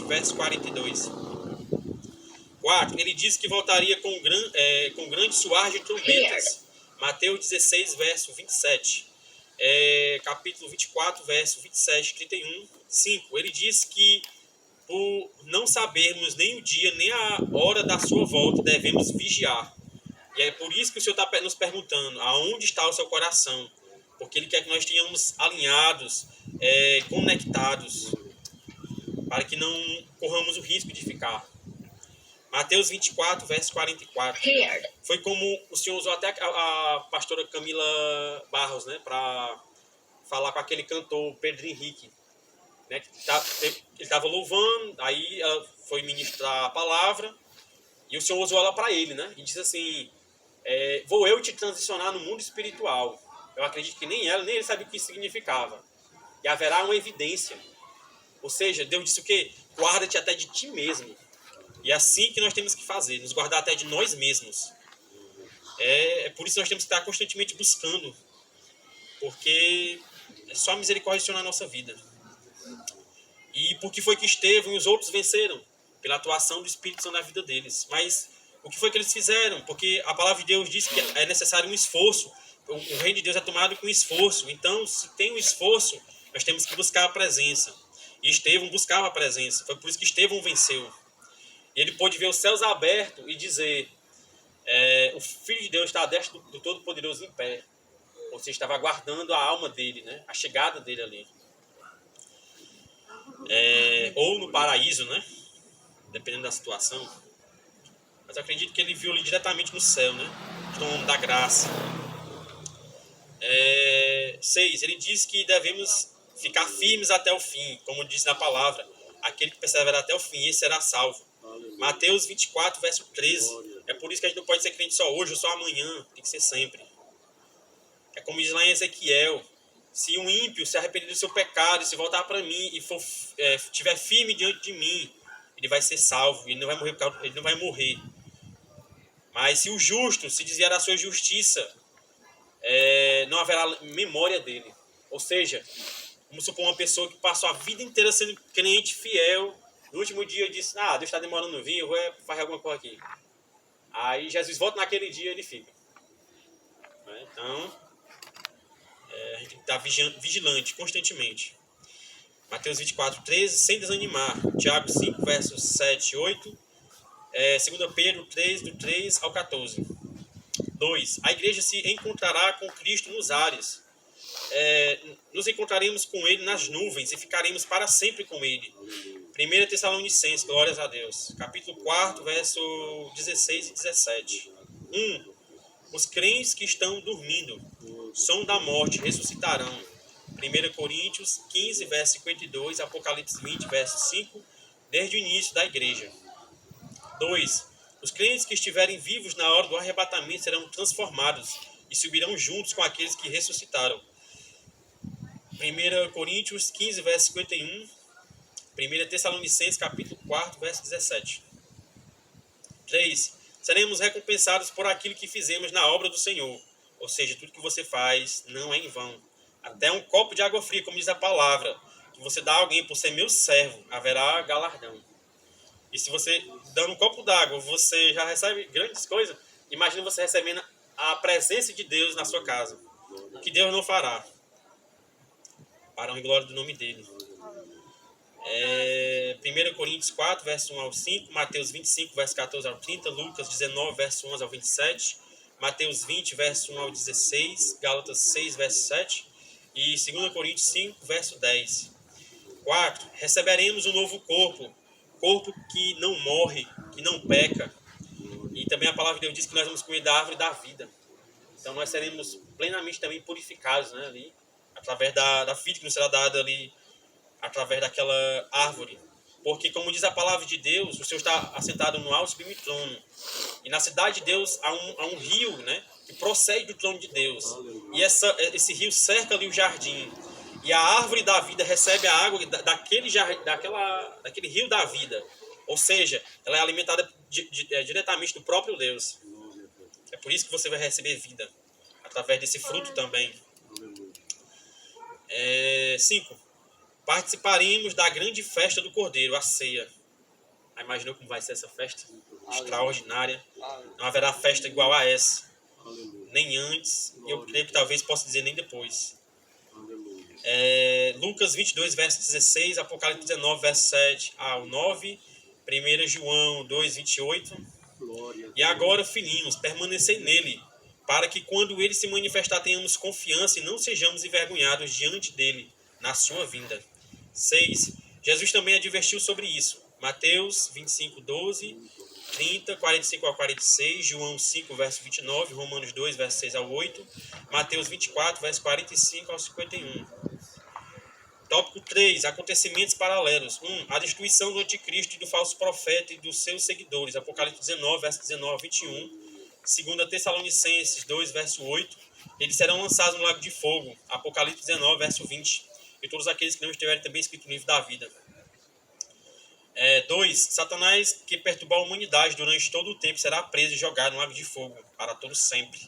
verso 42. 4. Ele disse que voltaria com grande soar de trombetas. Mateus 16, verso 27. Capítulo 24, verso 27, 31. 5. Ele disse que por não sabermos nem o dia nem a hora da sua volta, devemos vigiar. E é por isso que o Senhor está nos perguntando aonde está o seu coração. Porque Ele quer que nós tenhamos alinhados, conectados, para que não corramos o risco de ficar. Mateus 24, verso 44. Foi como o Senhor usou até a pastora Camila Barros, né, para falar com aquele cantor Pedro Henrique, né, que ele estava louvando, aí ela foi ministrar a palavra e o Senhor usou ela para ele, né, e disse assim: vou eu te transicionar no mundo espiritual. Eu acredito que nem ela, nem ele sabia o que isso significava. E haverá uma evidência. Ou seja, Deus disse o quê? Guarda-te até de ti mesmo. E é assim que nós temos que fazer, nos guardar até de nós mesmos. É por isso que nós temos que estar constantemente buscando, porque é só a misericórdia na nossa vida. E por que foi que Estevão e os outros venceram? Pela atuação do Espírito Santo na vida deles. Mas o que foi que eles fizeram? Porque a palavra de Deus diz que é necessário um esforço. O reino de Deus é tomado com esforço. Então, se tem um esforço, nós temos que buscar a presença. E Estevão buscava a presença. Foi por isso que Estevão venceu. E ele pôde ver os céus abertos e dizer: o Filho de Deus está à destra do Todo-Poderoso em pé. Ou seja, estava aguardando a alma dele, né? A chegada dele ali. Ou no paraíso, né? Dependendo da situação. Mas eu acredito que ele viu ali diretamente no céu, né? O trono da graça. 6. Ele diz que devemos ficar firmes até o fim, como diz na palavra: aquele que perseverar até o fim, esse será salvo. Mateus 24, verso 13. É por isso que a gente não pode ser crente só hoje ou só amanhã, tem que ser sempre. É como diz lá em Ezequiel: se um ímpio se arrepender do seu pecado e se voltar para mim e estiver firme diante de mim, ele vai ser salvo, ele não vai morrer. Mas se o justo se desviar da sua justiça, não haverá memória dele. Ou seja, vamos supor uma pessoa que passou a vida inteira sendo crente, fiel, no último dia disse: Deus está demorando no vir, eu vou fazer alguma coisa aqui. Aí Jesus volta naquele dia e ele fica. Então, a gente tem que estar vigilante constantemente. Mateus 24, 13, sem desanimar. Tiago 5, versos 7 e 8. 2 Pedro 3, do 3 ao 14. 2. A igreja se encontrará com Cristo nos ares. Nos encontraremos com Ele nas nuvens e ficaremos para sempre com Ele. 1 Tessalonicenses, glórias a Deus. Capítulo 4, verso 16 e 17. 1. Os crentes que estão dormindo, som da morte, ressuscitarão. 1 Coríntios 15, verso 52, Apocalipse 20, verso 5, desde o início da igreja. 2. Os crentes que estiverem vivos na hora do arrebatamento serão transformados e subirão juntos com aqueles que ressuscitaram. 1 Coríntios 15, verso 51, 1 Tessalonicenses, capítulo 4, verso 17. 3. Seremos recompensados por aquilo que fizemos na obra do Senhor. Ou seja, tudo que você faz não é em vão. Até um copo de água fria, como diz a palavra, que você dá a alguém por ser meu servo, haverá galardão. E se você, dando um copo d'água, você já recebe grandes coisas, imagina você recebendo a presença de Deus na sua casa. O que Deus não fará. Para a glória do nome dele. 1 Coríntios 4, verso 1 ao 5, Mateus 25, verso 14 ao 30, Lucas 19, verso 11 ao 27, Mateus 20, verso 1 ao 16, Gálatas 6, verso 7 e 2 Coríntios 5, verso 10. 4. Receberemos um novo corpo que não morre, que não peca. E também a palavra de Deus diz que nós vamos comer da árvore da vida. Então nós seremos plenamente também purificados, né, ali, através da vida que nos será dada ali, através daquela árvore. Porque, como diz a palavra de Deus, o Senhor está assentado no alto sublime trono. E na cidade de Deus há um rio, né, que procede do trono de Deus. E esse rio cerca ali o jardim. E a árvore da vida recebe a água daquele rio da vida. Ou seja, ela é alimentada diretamente do próprio Deus. É por isso que você vai receber vida, através desse fruto também. 5. Participaremos da grande festa do Cordeiro, a ceia. Imaginou como vai ser essa festa? Extraordinária. Não haverá festa igual a essa. Nem antes, e eu creio que talvez possa dizer nem depois. Lucas 22, verso 16, Apocalipse 19, verso 7 ao 9, 1 João 2, 28. E agora, filhinhos, permanecei nele, para que quando ele se manifestar tenhamos confiança e não sejamos envergonhados diante dele na sua vinda. 6. Jesus também advertiu sobre isso. Mateus 25, 12, 30, 45 a 46, João 5, verso 29, Romanos 2, verso 6 ao 8, Mateus 24, verso 45 ao 51. Tópico 3. Acontecimentos paralelos. 1. A destruição do anticristo e do falso profeta e dos seus seguidores. Apocalipse 19, verso 19 a 21. 2 Tessalonicenses 2, verso 8. Eles serão lançados no lago de fogo. Apocalipse 19, verso 20. E todos aqueles que não estiverem também escritos no livro da vida. 2. Satanás, que perturbou a humanidade durante todo o tempo, será preso e jogado no lago de fogo para todo sempre.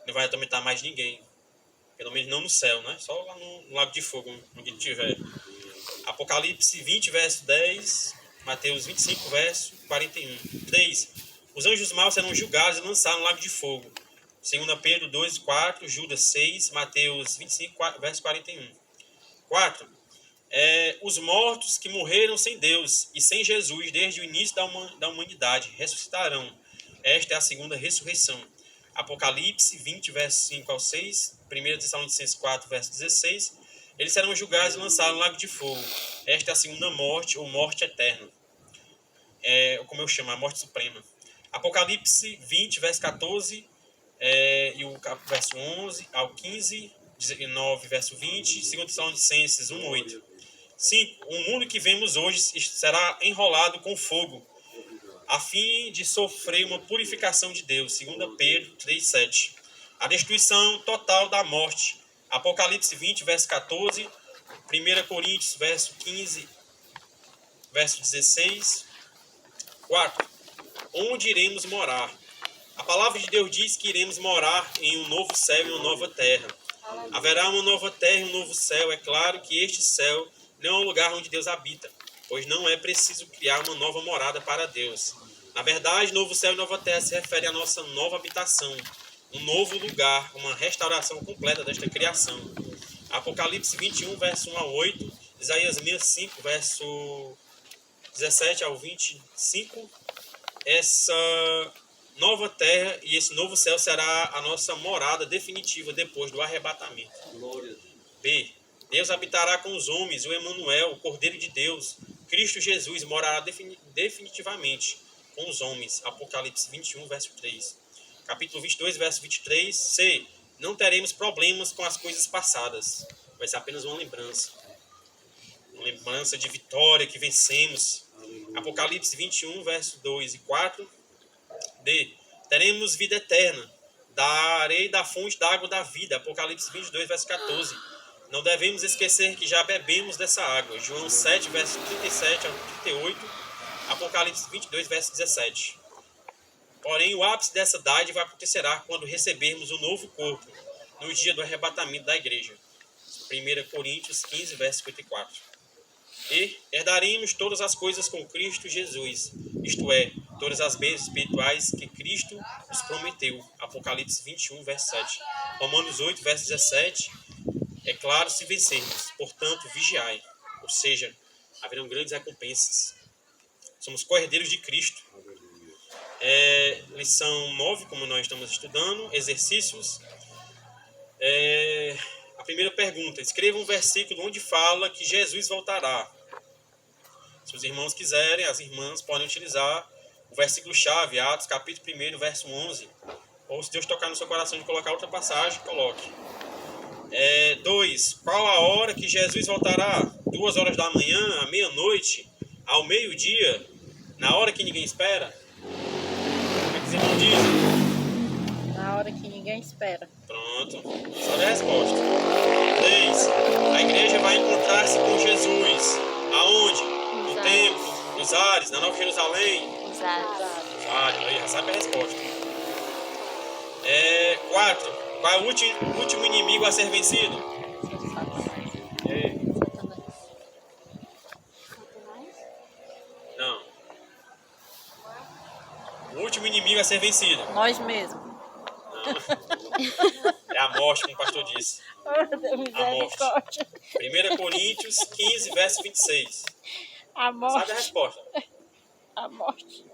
Não vai atormentar mais ninguém. Pelo menos não no céu, né? Só lá no lago de fogo, onde ele estiver. Apocalipse 20, verso 10. Mateus 25, verso 41. 3. Os anjos maus serão julgados e lançados no lago de fogo. 2 Pedro 2, 4. Judas 6. Mateus 25, verso 41. 4. Os mortos que morreram sem Deus e sem Jesus desde o início da humanidade ressuscitarão. Esta é a segunda ressurreição. Apocalipse 20, verso 5 ao 6, 1 Tessalonicenses 4, verso 16, eles serão julgados e lançados no lago de fogo. Esta é a segunda morte, ou morte eterna. Como eu chamo, a morte suprema. Apocalipse 20, verso 14, e o verso 11 ao 15, 19, verso 20, 2 Tessalonicenses 1, 8. 5. O mundo que vemos hoje será enrolado com fogo, a fim de sofrer uma purificação de Deus. 2 Pedro 3, 7. A destruição total da morte. Apocalipse 20, verso 14. 1 Coríntios, verso 15, verso 16. 4. Onde iremos morar? A palavra de Deus diz que iremos morar em um novo céu e uma nova terra. Haverá uma nova terra e um novo céu. É claro que este céu não é um lugar onde Deus habita, pois não é preciso criar uma nova morada para Deus. Na verdade, novo céu e nova terra se refere à nossa nova habitação, um novo lugar, uma restauração completa desta criação. Apocalipse 21, verso 1 a 8, Isaías 65, verso 17 ao 25. Essa nova terra e esse novo céu será a nossa morada definitiva depois do arrebatamento. B. Deus habitará com os homens, o Emanuel, o Cordeiro de Deus, Cristo Jesus, morará definitivamente com os homens. Apocalipse 21, verso 3. Capítulo 22, verso 23. C. Não teremos problemas com as coisas passadas. Vai ser apenas uma lembrança. Uma lembrança de vitória que vencemos. Apocalipse 21, verso 2 e 4. D. Teremos vida eterna. Darei da fonte da água da vida. Apocalipse 22, verso 14. Não devemos esquecer que já bebemos dessa água. João 7, verso 37 ao 38. Apocalipse 22, verso 17. Porém, o ápice dessa dádiva acontecerá quando recebermos o novo corpo, no dia do arrebatamento da igreja. 1 Coríntios 15, verso 54. E herdaremos todas as coisas com Cristo Jesus, isto é, todas as bênçãos espirituais que Cristo nos prometeu. Apocalipse 21, verso 7. Romanos 8, verso 17. É claro, se vencermos, portanto, vigiai. Ou seja, haverão grandes recompensas. Somos cordeiros de Cristo. Lição 9, como nós estamos estudando, exercícios. A primeira pergunta: escreva um versículo onde fala que Jesus voltará. Se os irmãos quiserem, as irmãs podem utilizar o versículo-chave, Atos, capítulo 1, verso 11. Ou se Deus tocar no seu coração de colocar outra passagem, coloque. 2. Qual a hora que Jesus voltará? 2 horas da manhã, à meia-noite, ao meio-dia, na hora que ninguém espera? O que os irmãos dizem? Na hora que ninguém espera. Pronto, essa é a resposta. 3. A igreja vai encontrar-se com Jesus. Aonde? No templo, nos ares, na Nova Jerusalém. Nos ares. Aí já sabe a resposta. 4. Qual é o último inimigo a ser vencido? Não. O último inimigo a ser vencido. Nós mesmos. É a morte, como o pastor disse. Oh, Deus, misericórdia. 1 Coríntios 15, verso 26. A morte. Sabe a resposta? A morte.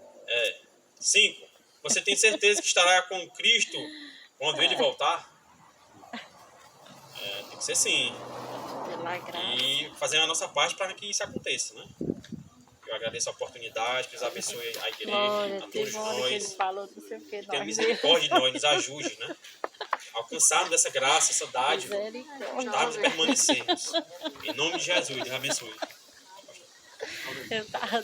5. Você tem certeza que estará com Cristo quando ele voltar? Tem que ser sim. Pela graça. E fazendo a nossa parte para que isso aconteça, né? Eu agradeço a oportunidade, que Deus abençoe a igreja, Glória, a todos teve uma hora que ele nós. falou, não sei o que, Tenha nós misericórdia de nós, nos ajude, né? Alcançarmos essa graça, essa dádiva, Misericórdia. estarmos e permanecermos. Em nome de Jesus, Deus abençoe. Eu tava